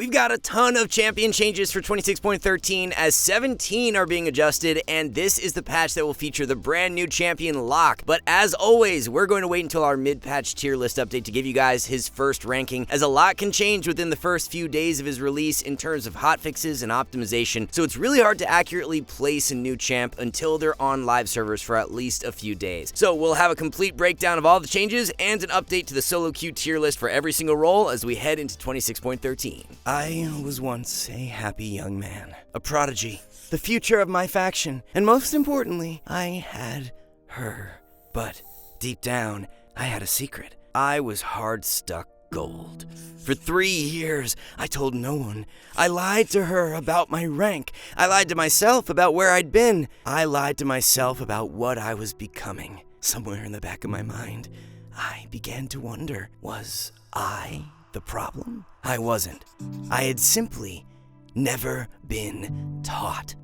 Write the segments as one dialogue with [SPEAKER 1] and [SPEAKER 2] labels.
[SPEAKER 1] We've got a ton of champion changes for 26.13 as 17 are being adjusted, and this is the patch that will feature the brand new champion Locke. But as always, we're going to wait until our mid-patch tier list update to give you guys his first ranking, as a lot can change within the first few days of his release in terms of hotfixes and optimization, so it's really hard to accurately place a new champ until they're on live servers for at least a few days. So we'll have a complete breakdown of all the changes and an update to the solo queue tier list for every single role as we head into 26.13. I was once a happy young man, a prodigy, the future of my faction, and most importantly, I had her. But deep down, I had a secret. I was hard-stuck gold. For 3 years, I told no one. I lied to her about my rank. I lied to myself about where I'd been. I lied to myself about what I was becoming. Somewhere in the back of my mind, I began to wonder, was I the problem? I wasn't. I had simply never been taught.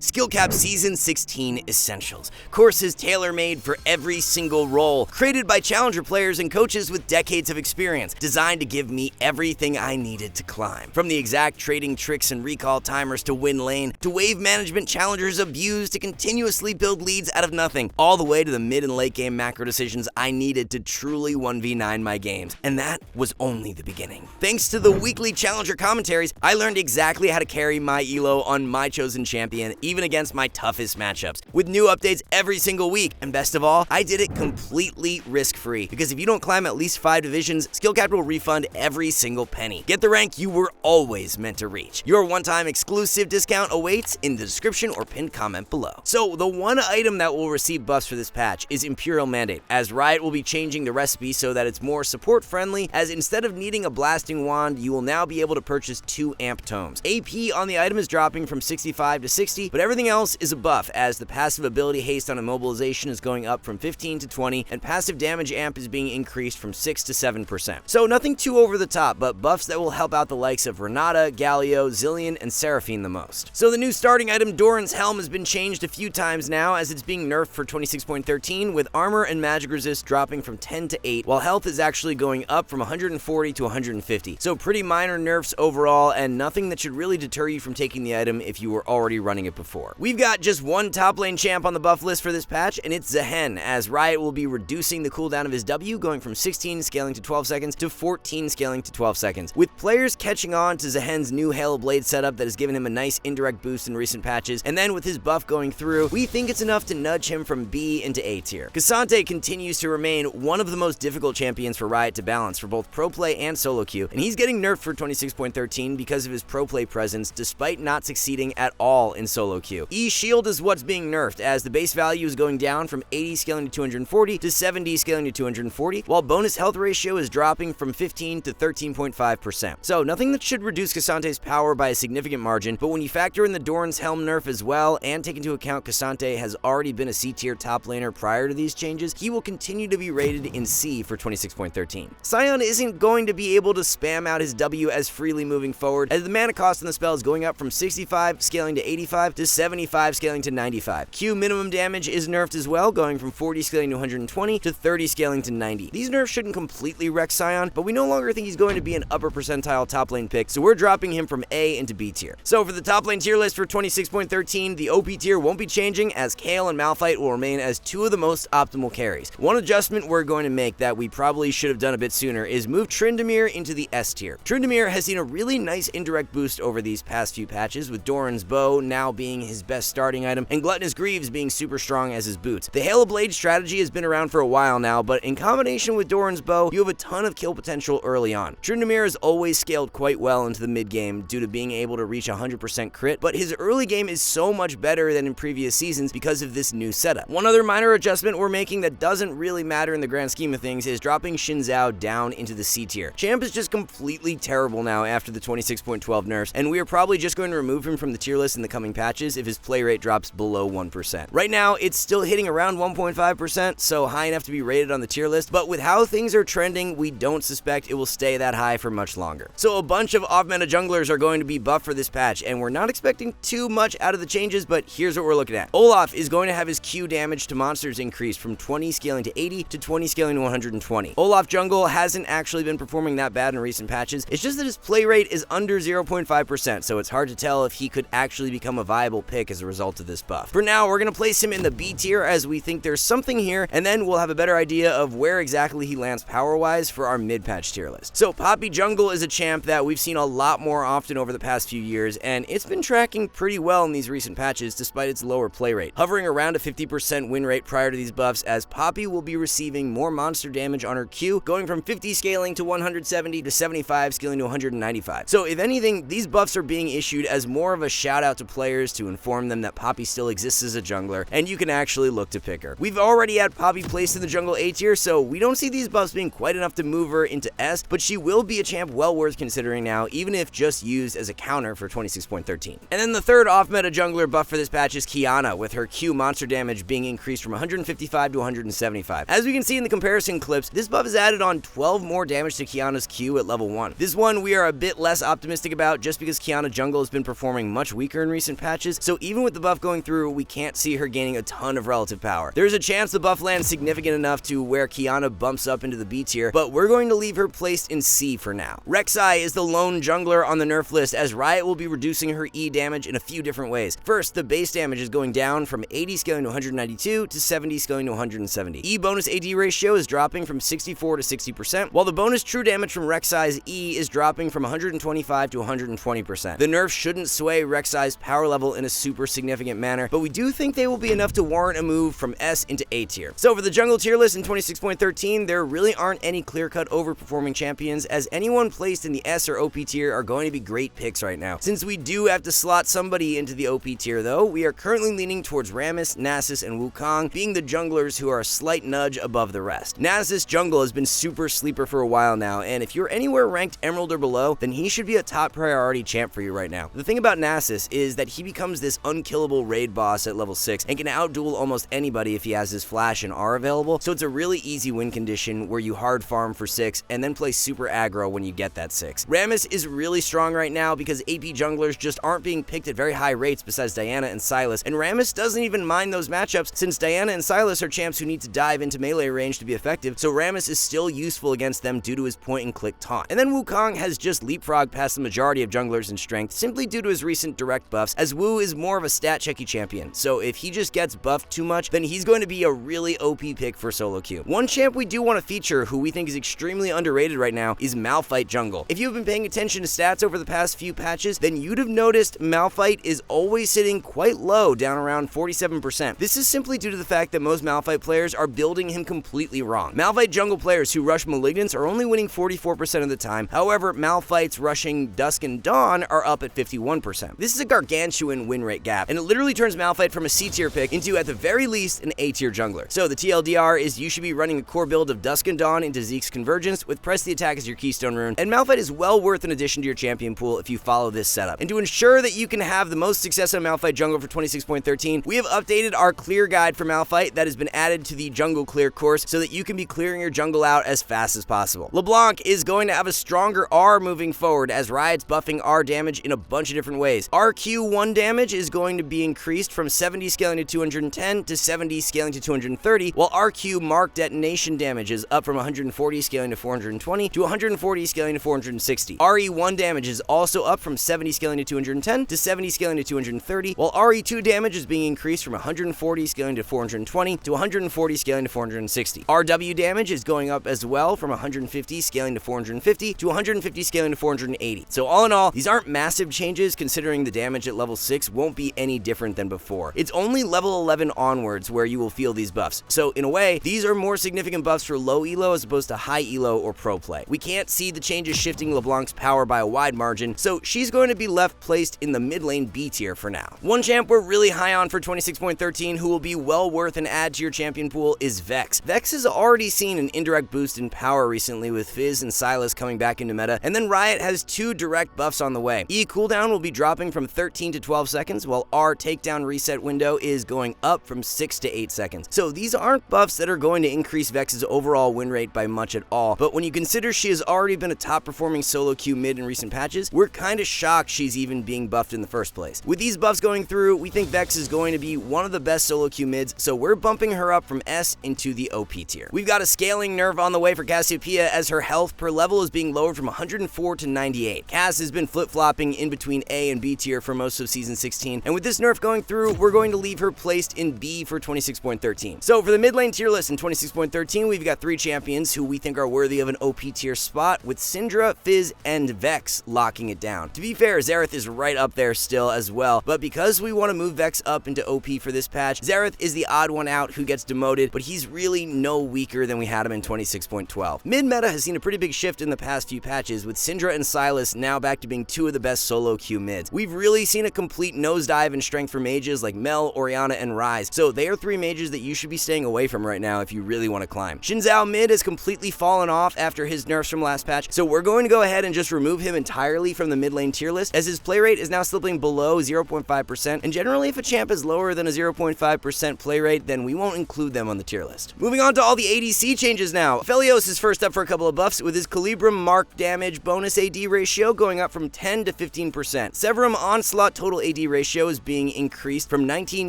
[SPEAKER 1] SkillCapped Season 16 Essentials. Courses tailor-made for every single role. Created by challenger players and coaches with decades of experience. Designed to give me everything I needed to climb. From the exact trading tricks and recall timers to win lane, to wave management challengers abuse to continuously build leads out of nothing, all the way to the mid and late game macro decisions I needed to truly 1v9 my games. And that was only the beginning. Thanks to the weekly challenger commentaries, I learned exactly how to carry my elo on my chosen champion, even against my toughest matchups, with new updates every single week. And best of all, I did it completely risk-free, because if you don't climb at least 5 divisions, SkillCapped will refund every single penny. Get the rank you were always meant to reach. Your one-time exclusive discount awaits in the description or pinned comment below. So the one item that will receive buffs for this patch is Imperial Mandate, as Riot will be changing the recipe so that it's more support-friendly, as instead of needing a blasting wand, you will now be able to purchase 2 amp tomes. AP on the item is dropping from 65 to 60, but everything else is a buff, as the passive ability haste on immobilization is going up from 15 to 20, and passive damage amp is being increased from 6 to 7%. So nothing too over the top, but buffs that will help out the likes of Renata, Galio, Zillion, and Seraphine the most. So the new starting item Doran's Helm has been changed a few times now, as it's being nerfed for 26.13, with armor and magic resist dropping from 10 to 8, while health is actually going up from 140 to 150. So pretty minor nerfs overall, and nothing that should really deter you from taking the item if you were already running it before. We've got just one top lane champ on the buff list for this patch, and it's Zehen, as Riot will be reducing the cooldown of his W, going from 16 scaling to 12 seconds to 14 scaling to 12 seconds. With players catching on to Zehen's new Hail Blade setup that has given him a nice indirect boost in recent patches, and then with his buff going through, we think it's enough to nudge him from B into A tier. K'Sante continues to remain one of the most difficult champions for Riot to balance for both pro play and solo queue, and he's getting nerfed for 26.13 because of his pro play presence, despite not succeeding at all in solo queue. E-Shield is what's being nerfed, as the base value is going down from 80 scaling to 240 to 70 scaling to 240, while bonus health ratio is dropping from 15 to 13.5%. So nothing that should reduce K'Sante's power by a significant margin, but when you factor in the Doran's Helm nerf as well, and take into account K'Sante has already been a C tier top laner prior to these changes, he will continue to be rated in C for 26.13. Sion isn't going to be able to spam out his W as freely moving forward, as the mana cost on the spell is going up from 65 scaling to 85 to 75 scaling to 95. Q minimum damage is nerfed as well, going from 40 scaling to 120 to 30 scaling to 90. These nerfs shouldn't completely wreck Sion, but we no longer think he's going to be an upper percentile top lane pick, so we're dropping him from A into B tier. So for the top lane tier list for 26.13, the OP tier won't be changing, as Kayle and Malphite will remain as 2 of the most optimal carries. One adjustment we're going to make that we probably should have done a bit sooner is move Tryndamere into the S tier. Tryndamere has seen a really nice indirect boost over these past few patches, with Doran's Bow now being his best starting item, and Gluttonous Greaves being super strong as his boots. The Hail Blade strategy has been around for a while now, but in combination with Doran's Bow, you have a ton of kill potential early on. Tryndamere has always scaled quite well into the mid game due to being able to reach 100% crit, but his early game is so much better than in previous seasons because of this new setup. One other minor adjustment we're making that doesn't really matter in the grand scheme of things is dropping Xin Zhao down into the C tier. Champ is just completely terrible now after the 26.12 nerfs, and we are probably just going to remove him from the tier list in the coming patches, patches if his play rate drops below 1%. Right now, it's still hitting around 1.5%, so high enough to be rated on the tier list, but with how things are trending, we don't suspect it will stay that high for much longer. So a bunch of off-meta junglers are going to be buffed for this patch, and we're not expecting too much out of the changes, but here's what we're looking at. Olaf is going to have his Q damage to monsters increased from 20 scaling to 80 to 20 scaling to 120. Olaf jungle hasn't actually been performing that bad in recent patches, it's just that his play rate is under 0.5%, so it's hard to tell if he could actually become a viable pick as a result of this buff. For now, we're going to place him in the B tier as we think there's something here, and then we'll have a better idea of where exactly he lands power-wise for our mid-patch tier list. So Poppy jungle is a champ that we've seen a lot more often over the past few years, and it's been tracking pretty well in these recent patches despite its lower play rate, hovering around a 50% win rate prior to these buffs, as Poppy will be receiving more monster damage on her Q, going from 50 scaling to 170 to 75 scaling to 195. So if anything, these buffs are being issued as more of a shout out to players to inform them that Poppy still exists as a jungler, and you can actually look to pick her. We've already had Poppy placed in the jungle A tier, so we don't see these buffs being quite enough to move her into S, but she will be a champ well worth considering now, even if just used as a counter for 26.13. And then the third off-meta jungler buff for this patch is Qiyana, with her Q monster damage being increased from 155 to 175. As we can see in the comparison clips, this buff is added on 12 more damage to Qiyana's Q at level 1. This one we are a bit less optimistic about just because Qiyana jungle has been performing much weaker in recent patches, so even with the buff going through, we can't see her gaining a ton of relative power. There's a chance the buff lands significant enough to where Qiyana bumps up into the B tier, but we're going to leave her placed in C for now. Rek'Sai is the lone jungler on the nerf list, as Riot will be reducing her E damage in a few different ways. First, the base damage is going down from 80 scaling to 192 to 70 scaling to 170. E bonus AD ratio is dropping from 64 to 60%, while the bonus true damage from Rek'Sai's E is dropping from 125 to 120%. The nerf shouldn't sway Rek'Sai's power level in a super significant manner, but we do think they will be enough to warrant a move from S into A tier. So for the jungle tier list in 26.13, there really aren't any clear-cut overperforming champions, as anyone placed in the S or OP tier are going to be great picks right now. Since we do have to slot somebody into the OP tier though, we are currently leaning towards Rammus, Nasus, and Wukong being the junglers who are a slight nudge above the rest. Nasus jungle has been super sleeper for a while now, and if you're anywhere ranked Emerald or below, then he should be a top priority champ for you right now. The thing about Nasus is that he becomes this unkillable raid boss at level 6 and can outduel almost anybody if he has his flash and R available, so it's a really easy win condition where you hard farm for 6 and then play super aggro when you get that 6. Rammus is really strong right now because AP junglers just aren't being picked at very high rates besides Diana and Sylas, and Rammus doesn't even mind those matchups since Diana and Sylas are champs who need to dive into melee range to be effective, so Rammus is still useful against them due to his point and click taunt. And then Wukong has just leapfrogged past the majority of junglers in strength simply due to his recent direct buffs, as Wu is more of a stat checky champion, so if he just gets buffed too much, then he's going to be a really OP pick for solo queue. One champ we do want to feature who we think is extremely underrated right now is Malphite jungle. If you've been paying attention to stats over the past few patches, then you'd have noticed Malphite is always sitting quite low, down around 47%. This is simply due to the fact that most Malphite players are building him completely wrong. Malphite jungle players who rush Malignants are only winning 44% of the time, however, Malphites rushing Dusk and Dawn are up at 51%. This is a gargantuan win rate gap, and it literally turns Malphite from a C tier pick into, at the very least, an A tier jungler. So the TLDR is you should be running a core build of Dusk and Dawn into Zeke's Convergence with Press the Attack as your keystone rune, and Malphite is well worth an addition to your champion pool if you follow this setup. And to ensure that you can have the most success on Malphite jungle for 26.13, we have updated our clear guide for Malphite that has been added to the jungle clear course so that you can be clearing your jungle out as fast as possible. LeBlanc is going to have a stronger R moving forward as Riot's buffing R damage in a bunch of different ways. RQ1 damage is going to be increased from 70 scaling to 210 to 70 scaling to 230, while RQ mark detonation damage is up from 140 scaling to 420 to 140 scaling to 460. RE1 damage is also up from 70 scaling to 210 to 70 scaling to 230, while RE2 damage is being increased from 140 scaling to 420 to 140 scaling to 460. RW damage is going up as well from 150 scaling to 450 to 150 scaling to 480. So all in all, these aren't massive changes considering the damage at level 6 won't be any different than before. It's only level 11 onwards where you will feel these buffs. So in a way, these are more significant buffs for low elo as opposed to high elo or pro play. We can't see the changes shifting LeBlanc's power by a wide margin, so she's going to be left placed in the mid lane B tier for now. One champ we're really high on for 26.13 who will be well worth an add to your champion pool is Vex. Vex has already seen an indirect boost in power recently with Fizz and Sylas coming back into meta, and then Riot has 2 direct buffs on the way. E cooldown will be dropping from 13 to 12 seconds, while our takedown reset window is going up from 6 to 8 seconds. So these aren't buffs that are going to increase Vex's overall win rate by much at all, but when you consider she has already been a top performing solo queue mid in recent patches, we're kinda shocked she's even being buffed in the first place. With these buffs going through, we think Vex is going to be one of the best solo queue mids, so we're bumping her up from S into the OP tier. We've got a scaling nerf on the way for Cassiopeia as her health per level is being lowered from 104 to 98. Cass has been flip-flopping in between A and B tier for most of Season 16, and with this nerf going through, we're going to leave her placed in B for 26.13. So for the mid lane tier list in 26.13, we've got 3 champions who we think are worthy of an OP tier spot, with Syndra, Fizz, and Vex locking it down. To be fair, Xerath is right up there still as well, but because we want to move Vex up into OP for this patch, Xerath is the odd one out who gets demoted, but he's really no weaker than we had him in 26.12. Mid-meta has seen a pretty big shift in the past few patches, with Syndra and Sylas now back to being 2 of the best solo queue mids. We've really seen a complete nosedive in strength for mages like Mel, Orianna, and Ryze, so they are 3 mages that you should be staying away from right now if you really want to climb. Xin Zhao mid has completely fallen off after his nerfs from last patch, so we're going to go ahead and just remove him entirely from the mid lane tier list, as his play rate is now slipping below 0.5%, and generally if a champ is lower than a 0.5% play rate, then we won't include them on the tier list. Moving on to all the ADC changes now. Aphelios is first up for a couple of buffs, with his Calibrum mark damage bonus AD ratio going up from 10 to 15%. Severum onslaught total AD ratio is being increased from 19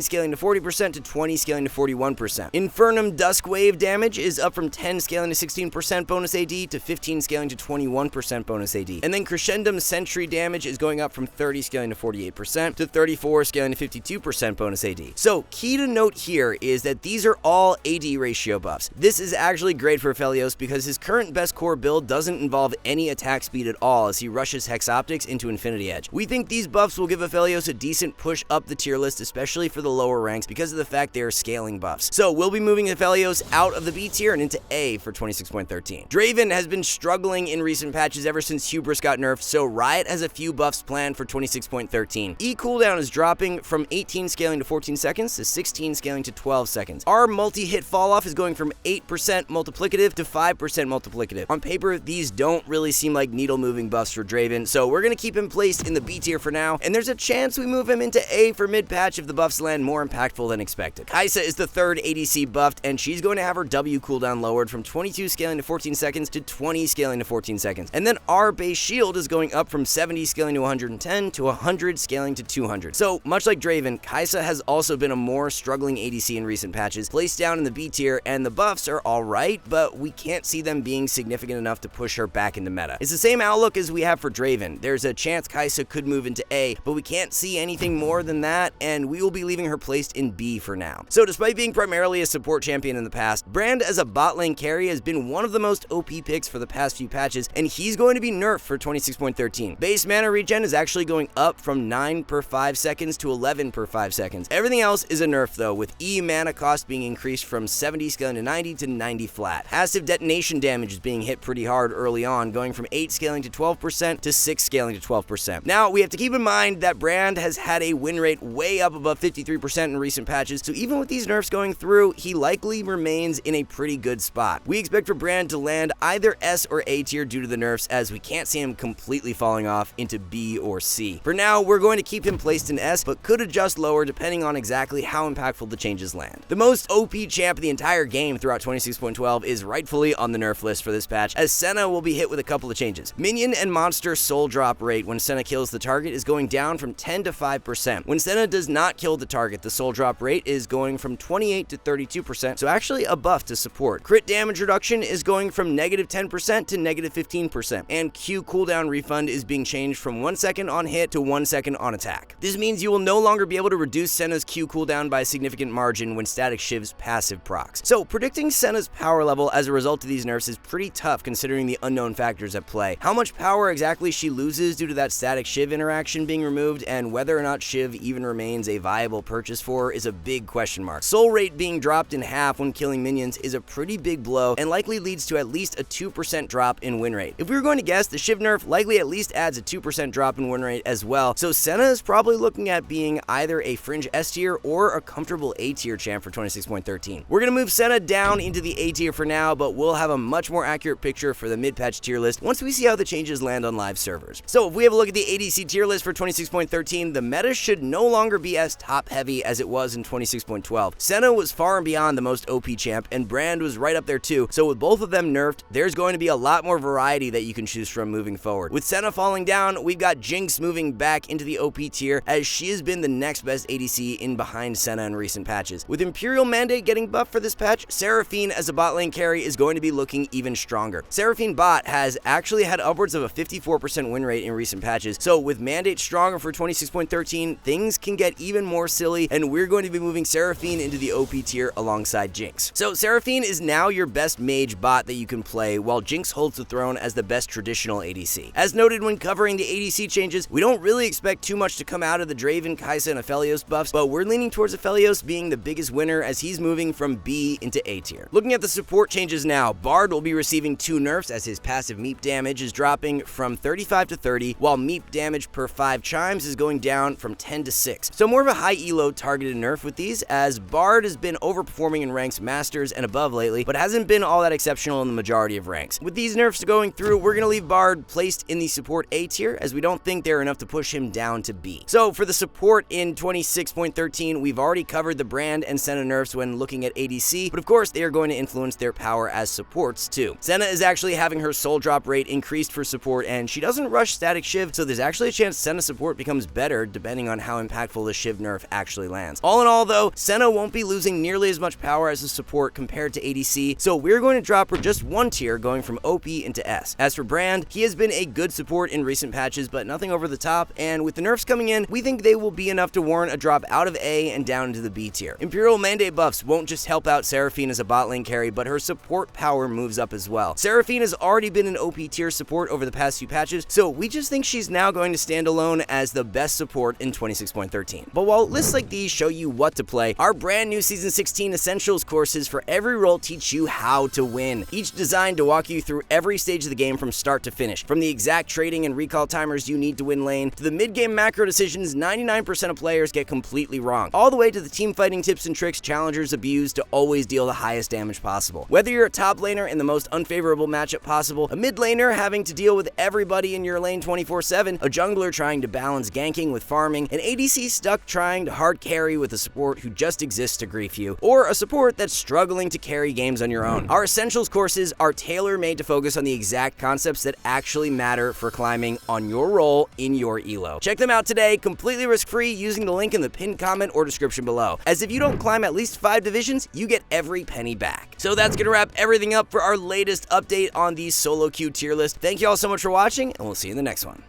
[SPEAKER 1] scaling to 40% to 20 scaling to 41%. Infernum dusk wave damage is up from 10 scaling to 16% bonus AD to 15 scaling to 21% bonus AD. And then Crescendum sentry damage is going up from 30 scaling to 48% to 34 scaling to 52% bonus AD. So key to note here is that these are all AD ratio buffs. This is actually great for Aphelios because his current best core build doesn't involve any attack speed at all as he rushes Hex Optics into Infinity Edge. We think these buffs will give Aphelios a decent push up the tier list, especially for the lower ranks, because of the fact they are scaling buffs. So we'll be moving Aphelios out of the B tier and into A for 26.13. Draven has been struggling in recent patches ever since Hubris got nerfed, so Riot has a few buffs planned for 26.13. E cooldown is dropping from 18 scaling to 14 seconds to 16 scaling to 12 seconds. Our multi-hit falloff is going from 8% multiplicative to 5% multiplicative. On paper, these don't really seem like needle-moving buffs for Draven, so we're going to keep him placed in the B tier for now, and there's a chance we move him into A for mid-patch if the buffs land more impactful than expected. Kai'Sa is the 3rd ADC buffed, and she's going to have her W cooldown lowered from 22 scaling to 14 seconds to 20 scaling to 14 seconds. And then our base shield is going up from 70 scaling to 110 to 100 scaling to 200. So much like Draven, Kai'Sa has also been a more struggling ADC in recent patches, placed down in the B tier, and the buffs are alright, but we can't see them being significant enough to push her back into meta. It's the same outlook as we have for Draven. There's a chance Kai'Sa could move into A, but we can't see anything more than that, and we will be leaving her placed in B for now. So despite being primarily a support champion in the past, Brand as a bot lane carry has been one of the most OP picks for the past few patches, and he's going to be nerfed for 26.13. Base mana regen is actually going up from 9 per 5 seconds to 11 per 5 seconds. Everything else is a nerf though, with E mana cost being increased from 70 scaling to 90 to 90 flat. Passive detonation damage is being hit pretty hard early on, going from 8 scaling to 12% to 6 scaling to 12%. Now, we have to keep in mind that Brand has had a win rate way up above 53% in recent patches, so even with these nerfs going through, he likely remains in a pretty good spot. We expect for Brand to land either S or A tier due to the nerfs, as we can't see him completely falling off into B or C. For now, we're going to keep him placed in S, but could adjust lower depending on exactly how impactful the changes land. The most OP champ of the entire game throughout 26.12 is rightfully on the nerf list for this patch, as Senna will be hit with a couple of changes. Minion and monster soul drop rate when Senna kills the target is going down from 10 to 5%. When Senna does not kill the target, the soul drop rate is going from 28 to 32%, so actually a buff to support. Crit damage reduction is going from negative 10% to negative 15%, and Q cooldown refund is being changed from 1 second on hit to 1 second on attack. This means you will no longer be able to reduce Senna's Q cooldown by a significant margin when Static Shiv's passive procs. So predicting Senna's power level as a result of these nerfs is pretty tough considering the unknown factors at play. How much power exactly she loses due to that Static Shiv interaction being removed, and whether or not Shiv even remains a viable purchase for is a big question mark. Soul rate being dropped in half when killing minions is a pretty big blow and likely leads to at least a 2% drop in win rate. If we were going to guess, the Shiv nerf likely at least adds a 2% drop in win rate as well, so Senna is probably looking at being either a fringe S tier or a comfortable A tier champ for 26.13. We're going to move Senna down into the A tier for now, but we'll have a much more accurate picture for the mid-patch tier list once we see how the changes land on live servers. So if we have a look at the ADC tier list for 26.13, the meta should no longer be as top-heavy as it was in 26.12. Senna was far and beyond the most OP champ, and Brand was right up there too, so with both of them nerfed, there's going to be a lot more variety that you can choose from moving forward. With Senna falling down, we've got Jinx moving back into the OP tier, as she has been the next best ADC in behind Senna in recent patches. With Imperial Mandate getting buffed for this patch, Seraphine as a bot lane carry is going to be looking even stronger. Seraphine bot has actually had upwards of a 54% win rate in recent patches, so with Mandate stronger for 26.13, things can get even more silly, and we're going to be moving Seraphine into the OP tier alongside Jinx. So Seraphine is now your best mage bot that you can play, while Jinx holds the throne as the best traditional ADC. As noted when covering the ADC changes, we don't really expect too much to come out of the Draven, Kai'Sa, and Aphelios buffs, but we're leaning towards Aphelios being the biggest winner as he's moving from B into A tier. Looking at the support changes now, Bard will be receiving 2 nerfs as his passive meep damage is dropping from 35 to 30, while meep damage per 5 chimes is going down from 10 to 6. So more of a high elo targeted nerf with these, as Bard has been overperforming in ranks Masters and above lately, but hasn't been all that exceptional in the majority of ranks. With these nerfs going through, we're going to leave Bard placed in the support A tier, as we don't think they're enough to push him down to B. So for the support in 26.13, we've already covered the Brand and Senna nerfs when looking at ADC, but of course they are going to influence their power as supports too. Senna is actually having her soul drop rate increased for support, and she doesn't rush static Shiv, so there's actually a chance Senna support becomes better depending on how impactful the Shiv nerf actually lands. All in all though, Senna won't be losing nearly as much power as a support compared to ADC, so we're going to drop her just 1 tier, going from OP into S. As for Brand, he has been a good support in recent patches, but nothing over the top, and with the nerfs coming in, we think they will be enough to warrant a drop out of A and down into the B tier. Imperial Mandate buffs won't just help out Seraphine as a bot lane carry, but her support power moves up as well. Seraphine has already been an OP tier support over the past few patches, so we just think she's now going to stand alone as the best support in 26.13. But while lists like these show you what to play, our brand new Season 16 Essentials courses for every role teach you how to win, each designed to walk you through every stage of the game from start to finish. From the exact trading and recall timers you need to win lane, to the mid-game macro decisions 99% of players get completely wrong, all the way to the team fighting tips and tricks challengers abuse to always deal the highest damage possible. Whether you're a top laner in the most unfavorable matchup possible, a mid laner having to deal with everybody in your lane 24/7, a jungler trying to balance ganking with farming, an ADC stuck trying to hard carry with a support who just exists to grief you, or a support that's struggling to carry games on your own. Our Essentials courses are tailor-made to focus on the exact concepts that actually matter for climbing on your role in your elo. Check them out today, completely risk-free, using the link in the pinned comment or description below, as if you don't climb at least 5 divisions, you get every penny back. So that's gonna wrap everything up for our latest update on the solo queue tier list. Thank you all so much for watching, and we'll see you in the next one.